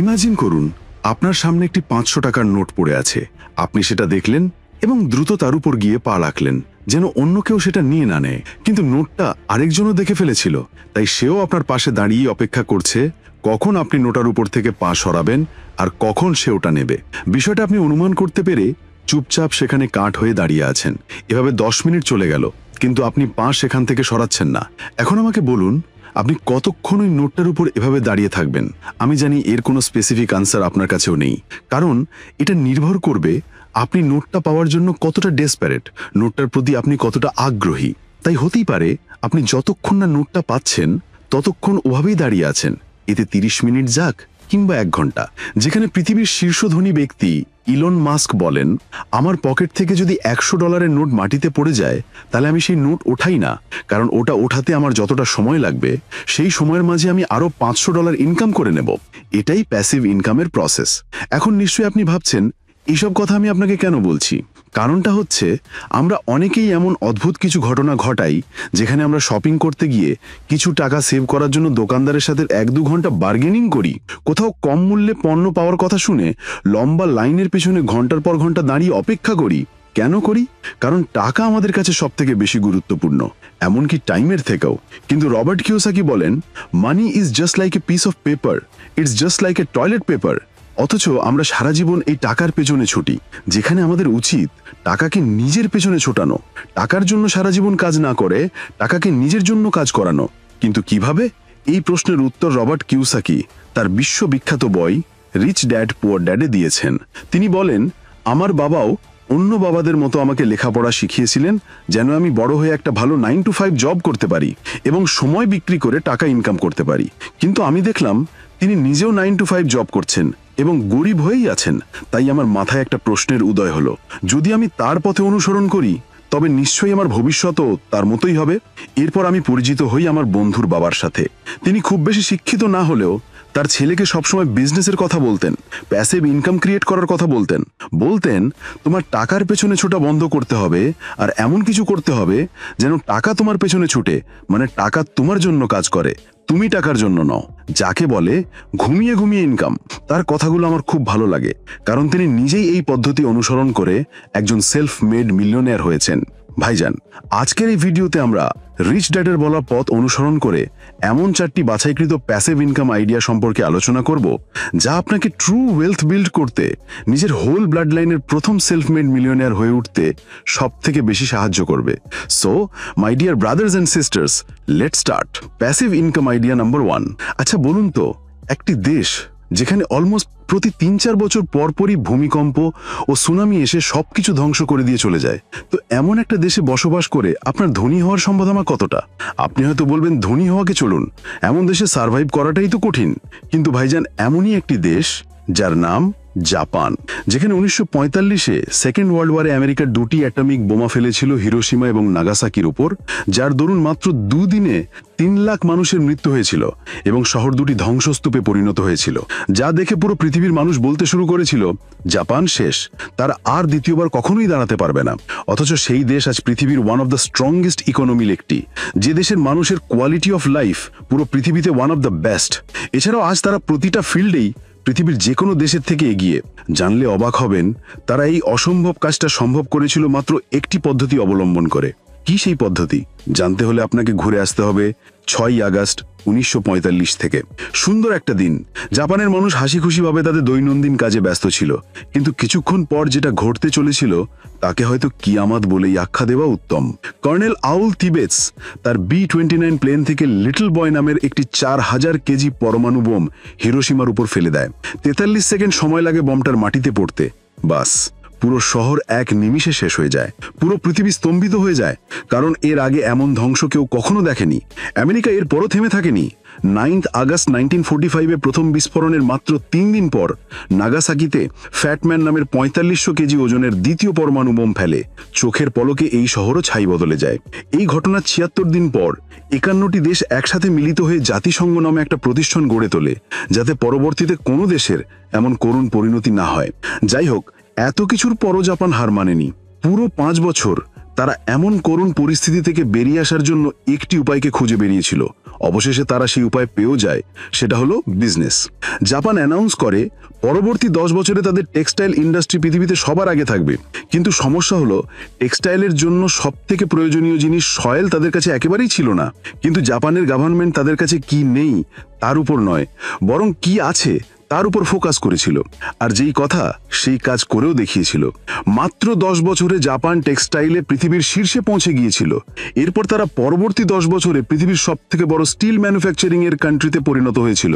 Imagine করুন আপনার সামনে একটি 500 টাকার নোট পড়ে আছে। আপনি সেটা দেখলেন এবং দ্রুত তার উপর গিয়ে পা রাখলেন, যেন অন্য কেউ সেটা নিয়ে না নেয়। কিন্তু নোটটা আরেকজনও দেখে ফেলেছিল, তাই সেও আপনার পাশে দাঁড়িয়ে অপেক্ষা করছে কখন আপনি নোটার উপর থেকে পা সরাবেন আর কখন সে ওটা নেবে। বিষয়টা আপনি অনুমান করতে পেরে চুপচাপ সেখানে কাঠ হয়ে দাঁড়িয়ে আছেন। এভাবে 10 মিনিট চলে গেল, কিন্তু আপনি পা সেখান থেকে সরাচ্ছেন না। এখন আমাকে বলুন, আপনি কতক্ষণ ওই নোটটার উপর এভাবে দাঁড়িয়ে থাকবেন? আমি জানি এর কোনো স্পেসিফিক আনসার আপনার কাছেও নেই, কারণ এটা নির্ভর করবে আপনি নোটটা পাওয়ার জন্য কতটা ডেসপারেট, নোটটার প্রতি আপনি কতটা আগ্রহী। তাই হতেই পারে আপনি যতক্ষণ না নোটটা পাচ্ছেন ততক্ষণ ওভাবেই দাঁড়িয়ে আছেন। এতে 30 মিনিট যাক কিংবা 1 ঘন্টা। যেখানে পৃথিবীর শীর্ষ ধনী ব্যক্তি ইলন মাস্ক বলেন, আমার পকেট থেকে যদি $100 নোট মাটিতে পড়ে যায় তাহলে আমি সেই নোট ওঠাই না, কারণ ওটা ওঠাতে আমার যতটা সময় লাগবে সেই সময়ের মাঝে আমি আরো $500 ইনকাম করে নেব। এটাই প্যাসিভ ইনকামের প্রসেস। এখন নিশ্চয়ই আপনি ভাবছেন, এইসব কথা আমি আপনাকে কেন বলছি? কারণটা হচ্ছে, আমরা অনেকেই এমন অদ্ভুত কিছু ঘটনা ঘটাই যেখানে আমরা শপিং করতে গিয়ে কিছু টাকা সেভ করার জন্য দোকানদারের সাথে 1-2 ঘন্টা বার্গেনিং করি। কোথাও কম মূল্যে পণ্য পাওয়ার কথা শুনে লম্বা লাইনের পেছনে ঘন্টার পর ঘন্টা দাঁড়িয়ে অপেক্ষা করি। কেন করি? কারণ টাকা আমাদের কাছে সবথেকে বেশি গুরুত্বপূর্ণ, এমনকি টাইমের থেকেও। কিন্তু রবার্ট কিওসাকি বলেন, money is just like a piece of paper, it's just like a toilet paper. অথচ আমরা সারা জীবন এই টাকার পেছনে ছুটি, যেখানে আমাদের উচিত টাকাকে নিজের পেছনে ছোটানো। টাকার জন্য সারা জীবন কাজ না করে টাকাকে নিজের জন্য কাজ করানো। কিন্তু কিভাবে? এই প্রশ্নের উত্তর রবার্ট কিওসাকি তার বিশ্ববিখ্যাত বই রিচ ড্যাড পুয়ার ড্যাডে দিয়েছেন। তিনি বলেন, আমার বাবাও অন্য বাবাদের মতো আমাকে লেখাপড়া শিখিয়েছিলেন যেন আমি বড় হয়ে একটা ভালো 9 to 5 জব করতে পারি এবং সময় বিক্রি করে টাকা ইনকাম করতে পারি। কিন্তু আমি দেখলাম তিনি নিজেও 9 to 5 জব করছেন এবং গরিব হয়েই আছেন। তাই আমার মাথায় একটা প্রশ্নের উদয় হলো, যদি আমি তার পথে অনুসরণ করি তবে নিশ্চয়ই আমার ভবিষ্যৎও তার মতোই হবে। এরপর আমি পরিচিত হই আমার বন্ধুর বাবার সাথে। তিনি খুব বেশি শিক্ষিত না হলেও তার ছেলেকে সবসময় বিজনেসের কথা বলতেন, প্যাসিভ ইনকাম ক্রিয়েট করার কথা বলতেন তোমার টাকার পেছনে ছোটা বন্ধ করতে হবে আর এমন কিছু করতে হবে যেন টাকা তোমার পেছনে ছুটে, মানে টাকা তোমার জন্য কাজ করে, তুমি টাকার জন্য নও। যাকে বলে ঘুমিয়ে ঘুমিয়ে ইনকাম। তার কথাগুলো আমার খুব ভালো লাগে, কারণ তিনি নিজেই এই পদ্ধতি অনুসরণ করে একজন সেলফ মেড মিলিয়নিয়ার হয়েছেন। ভাইজান, আজকের এই ভিডিওতে আমরা রিচ ড্যাডের বলা পথ অনুসরণ করে এমন 4টি বাছাইকৃত প্যাসিভ ইনকাম আইডিয়া সম্পর্কে আলোচনা করব, যা আপনাকে ট্রু ওয়েলথ বিল্ড করতে, নিজের হোল ব্লাড লাইনের প্রথম সেলফ মেড মিলিয়নিয়ার হয়ে উঠতে সবথেকে বেশি সাহায্য করবে। So my dear brothers and sisters, let's start. Passive income idea number 1। আচ্ছা বলুন তো, একটি দেশ যেখানে অলমোস্ট প্রতি 3-4 বছর পরপরই ভূমিকম্প ও সুনামি এসে সবকিছু ধ্বংস করে দিয়ে চলে যায়, তো এমন একটা দেশে বসবাস করে আপনার ধনী হওয়ার সম্ভাবনা কতটা? আপনি হয়তো বলবেন, ধনী হওয়াকে চলুন, এমন দেশে সার্ভাইভ করাটাই তো কঠিন। কিন্তু ভাইজান, এমনই একটি দেশ যার নাম জাপান, যেখানে 1945-এ সেকেন্ড ওয়ার্ল্ড ওয়ারে আমেরিকার 2টি অ্যাটমিক বোমা ফেলেছিল হিরোশিমা এবং নাগাসাকির উপর, যার দরুন মাত্র 2 দিনে 3 লাখ মানুষের মৃত্যু হয়েছিল এবং শহর দুটি ধ্বংসস্তূপে পরিণত হয়েছিল। যা দেখে পুরো পৃথিবীর মানুষ বলতে শুরু করেছিল, জাপান শেষ, তার আর দ্বিতীয়বার কখনোই দাঁড়াতে পারবে না। অথচ সেই দেশ আজ পৃথিবীর ওয়ান অফ দ্য স্ট্রংগেস্ট ইকোনমির একটি, যে দেশের মানুষের কোয়ালিটি অফ লাইফ পুরো পৃথিবীতে ওয়ান অফ দ্য বেস্ট। এছাড়াও আজ তারা প্রতিটা ফিল্ডেই পৃথিবীর যে কোনো দেশের থেকে এগিয়ে। জানলে অবাক হবেন, তারা এই অসম্ভব কাজটা সম্ভব করেছিল মাত্র একটি পদ্ধতি অবলম্বন করে। কি সেই পদ্ধতি? জানতে হলে আপনাকে ঘুরে আসতে হবে 6ই আগস্ট 1945 থেকে। সুন্দর একটা দিন, জাপানের মানুষ হাসি খুশিভাবে তাদের দৈনন্দিন কাজে ব্যস্ত ছিল, কিন্তু কিছুক্ষণ পর যেটা ঘটতে চলেছিল তাকে হয়তো কিয়ামত বলেই আখ্যা দেওয়া উত্তম। কর্নেল আউল তিবেটস তার B-29 প্লেন থেকে লিটল বয় নামের একটি 4000 কেজি পরমাণু বোম হিরোশিমার উপর ফেলে দেয়। 43 সেকেন্ড সময় লাগে বোমটার মাটিতে পড়তে। বাস, পুরো শহর এক নিমিষে শেষ হয়ে যায়। পুরো পৃথিবী স্তম্ভিত হয়ে যায়, কারণ এর আগে এমন ধ্বংস কেউ কখনো দেখেনি। আমেরিকা এরপরও থেমে থাকেনি। 9 আগস্ট 1945-এ প্রথম বিস্ফোরণের মাত্র 3 দিন পর নাগাসাকিতে ফ্যাটম্যান নামের 4500 কেজি ওজনের দ্বিতীয় পরমাণু বোম ফেলে। চোখের পলকে এই শহরও ছাই বদলে যায়। এই ঘটনার 76 দিন পর 51টি দেশ একসাথে মিলিত হয়ে জাতিসংঘ নামে একটা প্রতিষ্ঠান গড়ে তোলে, যাতে পরবর্তীতে কোনো দেশের এমন করুণ পরিণতি না হয়। যাই হোক, এত কিছুর পরও জাপান হার মানেনি। পুরো 5 বছর তারা এমন করুণ পরিস্থিতি থেকে বেরিয়ে আসার জন্য একটি উপায়কে খুঁজে বেরিয়েছিল। অবশেষে তারা সেই উপায় পেয়েও যায়, সেটা হলো বিজনেস। জাপান অ্যানাউন্স করে পরবর্তী 10 বছরে তাদের টেক্সটাইল ইন্ডাস্ট্রি পৃথিবীতে সবার আগে থাকবে। কিন্তু সমস্যা হলো টেক্সটাইলের জন্য সবথেকে প্রয়োজনীয় জিনিস সয়েল তাদের কাছে একেবারেই ছিল না। কিন্তু জাপানের গভর্নমেন্ট তাদের কাছে কি নেই তার উপর নয়, বরং কি আছে তার উপর ফোকাস করেছিল। আর যেই কথা সেই কাজ করেও দেখিয়েছিল। মাত্র 10 বছরে জাপান টেক্সটাইলে পৃথিবীর শীর্ষে পৌঁছে গিয়েছিল। এরপর তারা পরবর্তী 10 বছরে পৃথিবীর সবথেকে বড় স্টিল ম্যানুফ্যাকচারিং এর কান্ট্রিতে পরিণত হয়েছিল।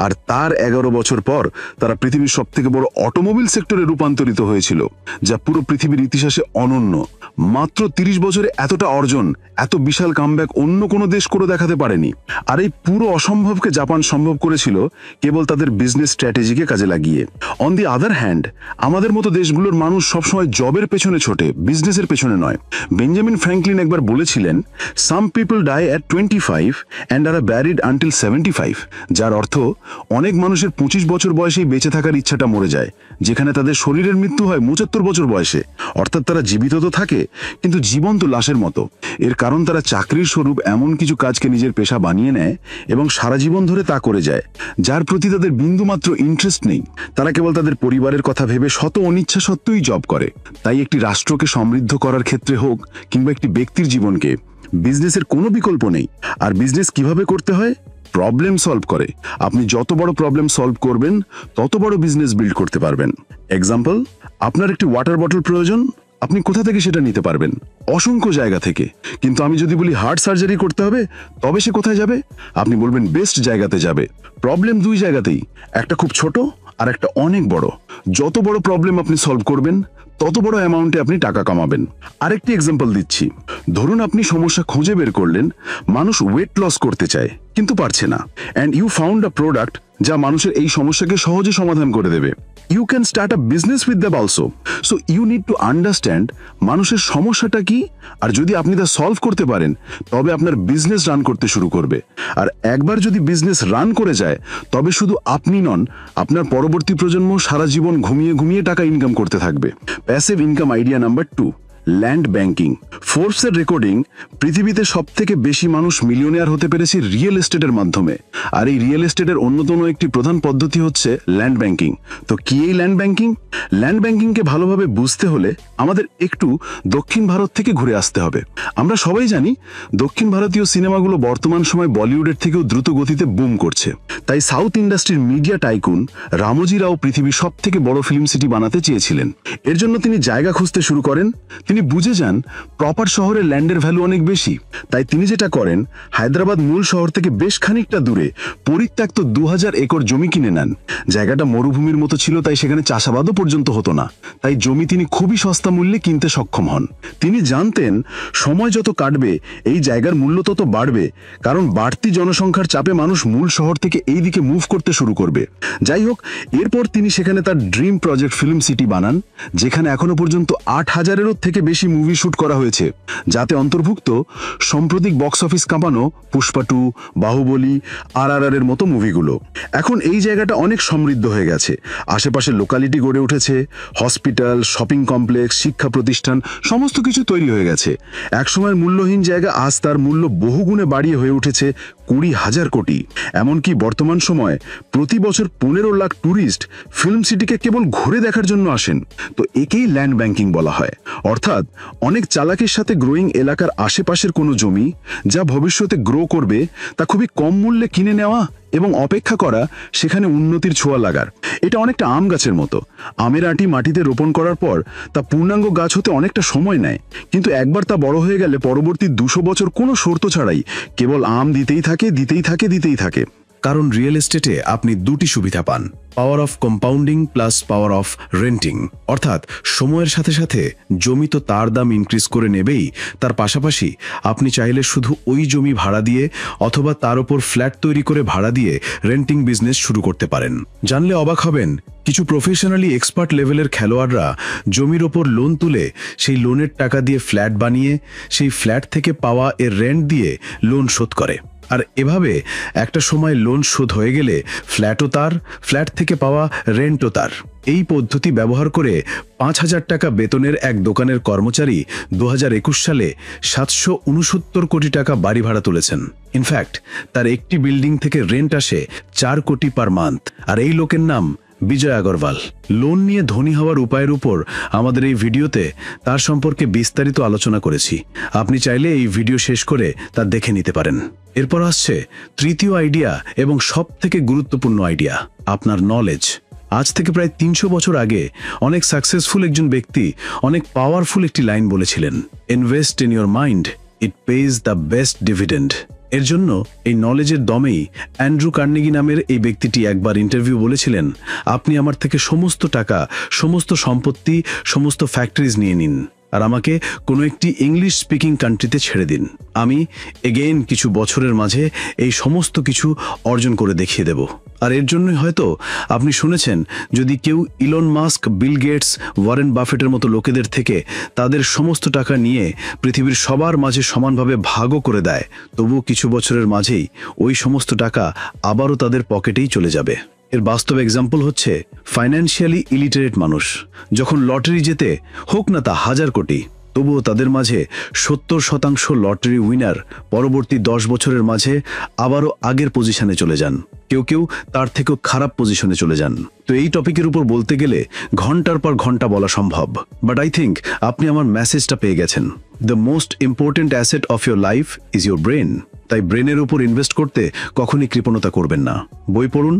আর তার 11 বছর পর তারা পৃথিবীর সবথেকে বড় অটোমোবাইল সেক্টরে রূপান্তরিত হয়েছিল, যা পুরো পৃথিবীর ইতিহাসে অনন্য। মাত্র 30 বছরে এতটা অর্জন, এত বিশাল কামব্যাক অন্য কোনো দেশ করে দেখাতে পারেনি। আর এই পুরো অসম্ভবকে জাপান সম্ভব করেছিল কেবল তাদের বিজনেস স্ট্র্যাটেজিকে কাজে লাগিয়ে। অন দি আদার হ্যান্ড, আমাদের মতো দেশগুলোর মানুষ সবসময় জবের পেছনে ছোটে, বিজনেসের পেছনে নয়। বেঞ্জামিন ফ্র্যাঙ্কলিন একবার বলেছিলেন, some people die at 25 and are buried until 75, যার অর্থ অনেক মানুষের 25 বছর বয়সেই বেঁচে থাকার ইচ্ছাটা মরে যায়, যেখানে তাদের শরীরের মৃত্যু হয় 75 বছর বয়সে। অর্থাৎ তারা জীবিত তো থাকে কিন্তু জীবন্ত লাশের মতো। এর কারণ তারা চাকরির স্বরূপ এমন কিছু কাজকে নিজের পেশা বানিয়ে নেয় এবং সারা জীবন ধরে তা করে যায়, যার প্রতি তাদের বিন্দুমাত্র ইন্টারেস্ট নেই। তারা কেবল তাদের পরিবারের কথা ভেবে শত অনিচ্ছা সত্ত্বেই জব করে। তাই একটি রাষ্ট্রকে সমৃদ্ধ করার ক্ষেত্রে হোক কিংবা একটি ব্যক্তির জীবনকে, বিজনেসের কোনো বিকল্প নেই। আর বিজনেস কিভাবে করতে হয়? প্রবলেম সলভ করে। আপনি যত বড় প্রবলেম সলভ করবেন তত বড় বিজনেস বিল্ড করতে পারবেন। এক্সাম্পল, আপনার একটি ওয়াটার বটল প্রয়োজন, আপনি কোথা থেকে সেটা নিতে পারবেন? অসংখ্য জায়গা থেকে। কিন্তু আমি যদি বলি হার্ট সার্জারি করতে হবে, তবে সে কোথায় যাবে? আপনি বলবেন বেস্ট জায়গাতে যাবে। প্রবলেম 2 জায়গাতেই, একটা খুব ছোট আর একটা অনেক বড়। যত বড় প্রবলেম আপনি সলভ করবেন তত বড় অ্যামাউন্টে আপনি টাকা কামাবেন। আরেকটি এক্সাম্পল দিচ্ছি। ধরুন আপনি সমস্যা খুঁজে বের করলেন, মানুষ ওয়েট লস করতে চায় কিন্তু পারছে না, and you found a product যা মানুষের এই সমস্যাকে সহজে সমাধান করে দেবে। You can start a business with them also. So you need to understand মানুষের সমস্যাটা কি, আর যদি আপনি তা সলভ করতে পারেন তবে আপনার বিজনেস রান করতে শুরু করবে। আর একবার যদি বিজনেস রান করে যায় তবে শুধু আপনি নন, আপনার পরবর্তী প্রজন্ম সারা জীবন ঘুমিয়ে ঘুমিয়ে টাকা ইনকাম করতে থাকবে। Passive income idea number 2, land banking. ফোর্বসের রেকর্ডিং, পৃথিবীতে সবথেকে বেশি মানুষ মিলিয়নিয়ার হতে পেরেছে রিয়েল এস্টেটের মাধ্যমে। আর এই রিয়েল এস্টেটের অন্যতম একটি প্রধান পদ্ধতি হচ্ছে ল্যান্ড ব্যাংকিং। তো কি এই ল্যান্ড ব্যাংকিং? ল্যান্ড ব্যাংকিংকে ভালোভাবে বুঝতে হলে আমাদের একটু দক্ষিণ ভারত থেকে ঘুরে আসতে হবে। আমরা সবাই জানি দক্ষিণ ভারতীয় সিনেমাগুলো বর্তমান সময় বলিউডের থেকেও দ্রুত গতিতে বুম করছে। তাই সাউথ ইন্ডাস্ট্রির মিডিয়া টাইকুন রামোজি রাও পৃথিবীর সবথেকে বড় ফিল্ম সিটি বানাতে চেয়েছিলেন। এর জন্য তিনি জায়গা খুঁজতে শুরু করেন। তিনি বুঝে যান প্রপার শহরে ল্যান্ডের ভ্যালু অনেক বেশি। তাই তিনি যেটা করেন, হায়দ্রাবাদ মূল শহর থেকে বেশ খানিকটা দূরে পরিত্যক্ত 2000 একর জমি কিনে নেন। জায়গাটা মরুভূমির মতো ছিল, তাই সেখানে চাষাবাদও পর্যন্ত হতো না। তাই জমি তিনি খুবই সস্তা মূল্যে কিনতে সক্ষম হন। তিনি জানতেন সময় যত কাটবে এই জায়গার মূল্য তত বাড়বে, কারণ বাড়তি জনসংখ্যার চাপে মানুষ মূল শহর থেকে এই দিকে মুভ করতে শুরু করবে। যাই হোক, এরপর তিনি সেখানে তার ড্রিম প্রজেক্ট ফিল্ম সিটি বানান, যেখানে এখনো পর্যন্ত 8000-এরও থেকে বেশি মুভি শুট করা হয়েছে, যাতে অন্তর্ভুক্ত সাম্প্রতিক বক্স অফিস কাঁপানো পুষ্পা 2, বাহুবলী, RRR এর মতো মুভিগুলো। এখন এই জায়গাটা অনেক সমৃদ্ধ হয়ে গেছে। আশেপাশে লোকালিটি গড়ে উঠেছে, হসপিটাল, শপিং কমপ্লেক্স, শিক্ষা প্রতিষ্ঠান, সমস্ত কিছু তৈরি হয়ে গেছে। একসময়ের মূল্যহীন জায়গা আজ তার মূল্য বহুগুণে বাড়িয়ে হয়ে উঠেছে 20,000 কোটি। এমনকি বর্তমান সময়ে প্রতি বছর 15 লাখ ট্যুরিস্ট ফিল্ম সিটিকে কেবল ঘুরে দেখার জন্য আসেন। তো একেই ল্যান্ড ব্যাংকিং বলা হয়। অর্থাৎ অনেক চালাকির সাথে গ্রোয়িং এলাকার আশেপাশের কোনো জমি যা ভবিষ্যতে গ্রো করবে তা খুবই কম মূল্যে কিনে নেওয়া এবং অপেক্ষা করা সেখানে উন্নতির ছোঁয়া লাগার। এটা অনেকটা আম গাছের মতো। আমের আঁটি মাটিতে রোপণ করার পর তা পূর্ণাঙ্গ গাছ হতে অনেকটা সময় নেয়, কিন্তু একবার তা বড় হয়ে গেলে পরবর্তী 200 বছর কোনো শর্ত ছাড়াই কেবল আম দিতেই থাকে। কারণ রিয়েল এস্টেটে আপনি দুটি সুবিধা পান, power of compounding plus power of renting. অর্থাৎ সময়ের সাথে সাথে জমি তো তার দাম ইনক্রিজ করে নেবেই, তার পাশাপাশি আপনি চাইলে শুধু ওই জমি ভাড়া দিয়ে অথবা তার উপর ফ্ল্যাট তৈরি করে ভাড়া দিয়ে রেন্টিং বিজনেস শুরু করতে পারেন। জানলে অবাক হবেন, কিছু প্রফেশনালি এক্সপার্ট লেভেলের খেলোয়াড়রা জমির ওপর লোন তুলে সেই লোনের টাকা দিয়ে ফ্ল্যাট বানিয়ে সেই ফ্ল্যাট থেকে পাওয়া এর রেন্ট দিয়ে লোন শোধ করে। আর এভাবে একটা সময় লোন শোধ হয়ে গেলে ফ্ল্যাটও তার, ফ্ল্যাট থেকে পাওয়া রেন্টও তার। এই পদ্ধতি ব্যবহার করে 5,000 টাকা বেতনের এক দোকানের কর্মচারী 2021 সালে 769 কোটি টাকা বাড়ি ভাড়া তুলেছেন। ইনফ্যাক্ট তার একটি বিল্ডিং থেকে রেন্ট আসে 4 কোটি পার মান্থ। আর এই লোকের নাম বিজয় আগরওয়াল। লোন নিয়ে ধনী হওয়ার উপায়ের উপর আমাদের এই ভিডিওতে তার সম্পর্কে বিস্তারিত আলোচনা করেছি। আপনি চাইলে এই ভিডিও শেষ করে তা দেখে নিতে পারেন। এরপর আসছে তৃতীয় আইডিয়া এবং সবথেকে গুরুত্বপূর্ণ আইডিয়া, আপনার নলেজ। আজ থেকে প্রায় 300 বছর আগে অনেক সাকসেসফুল একজন ব্যক্তি অনেক পাওয়ারফুল একটি লাইন বলেছিলেন, invest in your mind, it page the best dividend. এর জন্য এই নলেজের দমেই অ্যান্ড্রু কার্নেগি নামের এই ব্যক্তিটি একবার ইন্টারভিউ বলেছিলেন, আপনি আমার থেকে সমস্ত টাকা, সমস্ত সম্পত্তি, সমস্ত ফ্যাক্টরিজ নিয়ে নিন আর আমাকে কোনো একটি ইংলিশ স্পিকিং কান্ট্রিতে ছেড়ে দিন। আমি এগেইন কিছু বছরের মাঝে এই সমস্ত কিছু অর্জন করে দেখিয়ে দেব। আর এর জন্যই হয়তো আপনি শুনেছেন, যদি কেউ Elon Musk, Bill Gates, Warren বাফেটের মতো লোকেদের থেকে তাদের সমস্ত টাকা নিয়ে পৃথিবীর সবার মাঝে সমানভাবে ভাগও করে দেয়, তবুও কিছু বছরের মাঝেই ওই সমস্ত টাকা আবারও তাদের পকেটেই চলে যাবে। এর বাস্তব এক্সাম্পল হচ্ছে ফাইন্যান্সিয়ালি ইলিটারেট মানুষ যখন লটারি জেতে, হোক না তা 1000 কোটি, তবুও তাদের মাঝে 70% লটারি উইনার পরবর্তী 10 বছরের মাঝে আবারও আগের পজিশনে চলে যান। কেউ কেউ তার থেকেও খারাপ পজিশনে চলে যান। তো এই টপিকের উপর বলতে গেলে ঘন্টার পর ঘন্টা বলা সম্ভব, বাট আই থিঙ্ক আপনি আমার মেসেজটা পেয়ে গেছেন। The most important asset of your life is your brain. তাই ব্রেনের উপর ইনভেস্ট করতে কখনই কৃপণতা করবেন না। বই পড়ুন,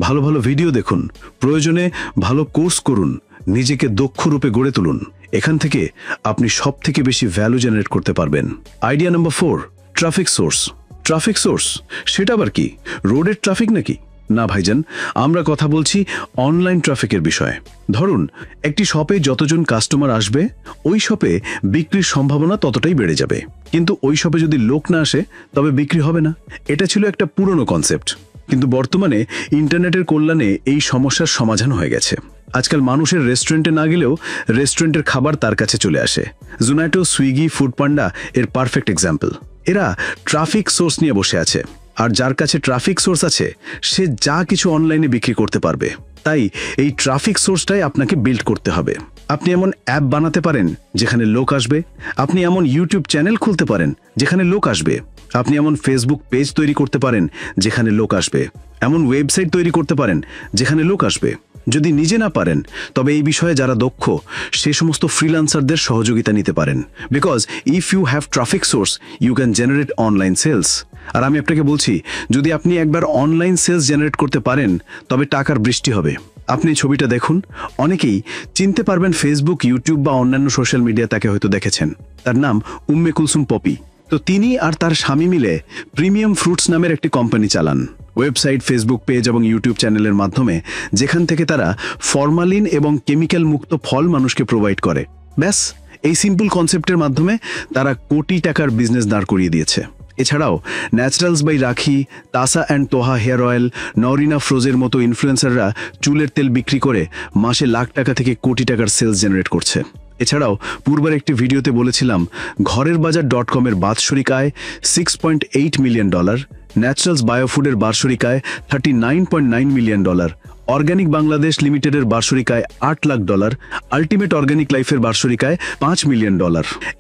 ভালো ভালো ভিডিও দেখুন, প্রয়োজনে ভালো কোর্স করুন, নিজেকে দক্ষ রূপে গড়ে তুলুন। এখান থেকে আপনি সব থেকে বেশি ভ্যালু জেনারেট করতে পারবেন। Idea number 4, traffic source. Traffic source সেটা আবার কি? রোডের ট্রাফিক নাকি? না ভাইজান, আমরা কথা বলছি অনলাইন ট্রাফিকের বিষয়ে। ধরুন একটি শপে যতজন কাস্টমার আসবে, ওই শপে বিক্রির সম্ভাবনা ততটাই বেড়ে যাবে, কিন্তু ওই শপে যদি লোক না আসে তবে বিক্রি হবে না। এটা ছিল একটা পুরনো কনসেপ্ট, কিন্তু বর্তমানে ইন্টারনেটের কল্যাণে এই সমস্যার সমাধান হয়ে গেছে। আজকাল মানুষের রেস্টুরেন্টে না গেলেও রেস্টুরেন্টের খাবার তার কাছে চলে আসে। জোম্যাটো, সুইগি, ফুড পান্ডা এর পারফেক্ট এক্সাম্পল। এরা ট্রাফিক সোর্স নিয়ে বসে আছে, আর যার কাছে ট্রাফিক সোর্স আছে সে যা কিছু অনলাইনে বিক্রি করতে পারবে। তাই এই ট্রাফিক সোর্সটাই আপনাকে বিল্ড করতে হবে। আপনি এমন অ্যাপ বানাতে পারেন যেখানে লোক আসবে, আপনি এমন ইউটিউব চ্যানেল খুলতে পারেন যেখানে লোক আসবে, আপনি এমন ফেসবুক পেজ তৈরি করতে পারেন যেখানে লোক আসবে, এমন ওয়েবসাইট তৈরি করতে পারেন যেখানে লোক আসবে। যদি নিজে না পারেন তবে এই বিষয়ে যারা দক্ষ সে সমস্ত ফ্রিল্যান্সারদের সহযোগিতা নিতে পারেন। Because if you have traffic source you can generate online sales. আর আমি আপনাকে বলছি, যদি আপনি একবার অনলাইন সেলস জেনারেট করতে পারেন তবে টাকার বৃষ্টি হবে। আপনি ছবিটা দেখুন, অনেকেই চিনতে পারবেন ফেসবুক, ইউটিউব বা অন্যান্য সোশ্যাল মিডিয়া তাকে হয়তো দেখেছেন। তার নাম উম্মে কুলসুম পপি। তো তিনি আর তার স্বামী মিলে প্রিমিয়াম ফ্রুটস নামের একটি কোম্পানি চালান। ওয়েবসাইট, ফেসবুক পেজ এবং ইউটিউব চ্যানেলের মাধ্যমে যেখান থেকে তারা ফরমালিন এবং কেমিক্যাল মুক্ত ফল মানুষকে প্রোভাইড করে। ব্যাস, এই সিম্পল কনসেপ্টের মাধ্যমে তারা কোটি টাকার বিজনেস দাঁড় করিয়ে দিয়েছে। এছাড়াও ন্যাচারালস বাই রাখি, তাসা and Toha hair oil, Narina ফ্রোজের মতো ইনফ্লুয়েন্সাররা চুলের তেল বিক্রি করে মাসে লাখ টাকা থেকে কোটি টাকার সেলস জেনারেট করছে। এছাড়াও পূর্বের একটি ভিডিওতে বলেছিলাম ঘরের বাজার .com-এর বাৎসরিক আয় $6.8 মিলিয়ন, ন্যাচারালস বায়োফুডের বার্ষিক আয় $39.9 মিলিয়ন, অর্গানিক বাংলাদেশ লিমিটেডের বার্ষিক আয় $8 লাখ, আলটিমেট অর্গানিক লাইফের বার্ষিক আয় $5 মিলিয়ন।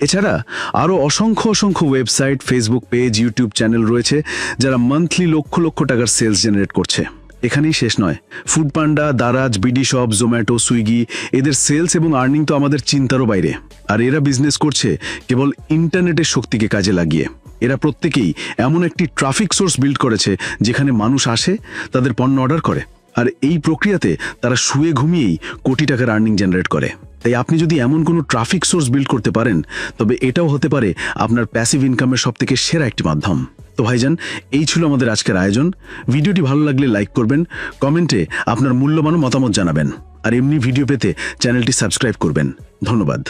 এছাড়া আরও অসংখ্য website, Facebook page, YouTube channel রয়েছে যারা মান্থলি লক্ষ লক্ষ টাকার সেলস জেনারেট করছে। এখানেই শেষ নয়, Foodpanda, Daraz, BD shop, Zomato, Swiggy এদের সেলস এবং আর্নিং তো আমাদের চিন্তারও বাইরে। আর এরা বিজনেস করছে কেবল ইন্টারনেটের শক্তিকে কাজে লাগিয়ে। এরা প্রত্যেকেই এমন একটি ট্রাফিক সোর্স বিল্ড করেছে যেখানে মানুষ আসে, তাদের পণ্য অর্ডার করে, আর এই প্রক্রিয়াতে তারা শুয়ে ঘুমিয়েই কোটি টাকার আর্নিং জেনারেট করে। তাই আপনি যদি এমন কোনো ট্রাফিক সোর্স বিল্ড করতে পারেন তবে এটাও হতে পারে আপনার প্যাসিভ ইনকামের সবথেকে সেরা একটি মাধ্যম। তো ভাইজান, এই ছিল আমাদের আজকের আয়োজন। ভিডিওটি ভালো লাগলে লাইক করবেন, কমেন্টে আপনার মূল্যবান মতামত জানাবেন, আর এমনি ভিডিও পেতে চ্যানেলটি সাবস্ক্রাইব করবেন। ধন্যবাদ।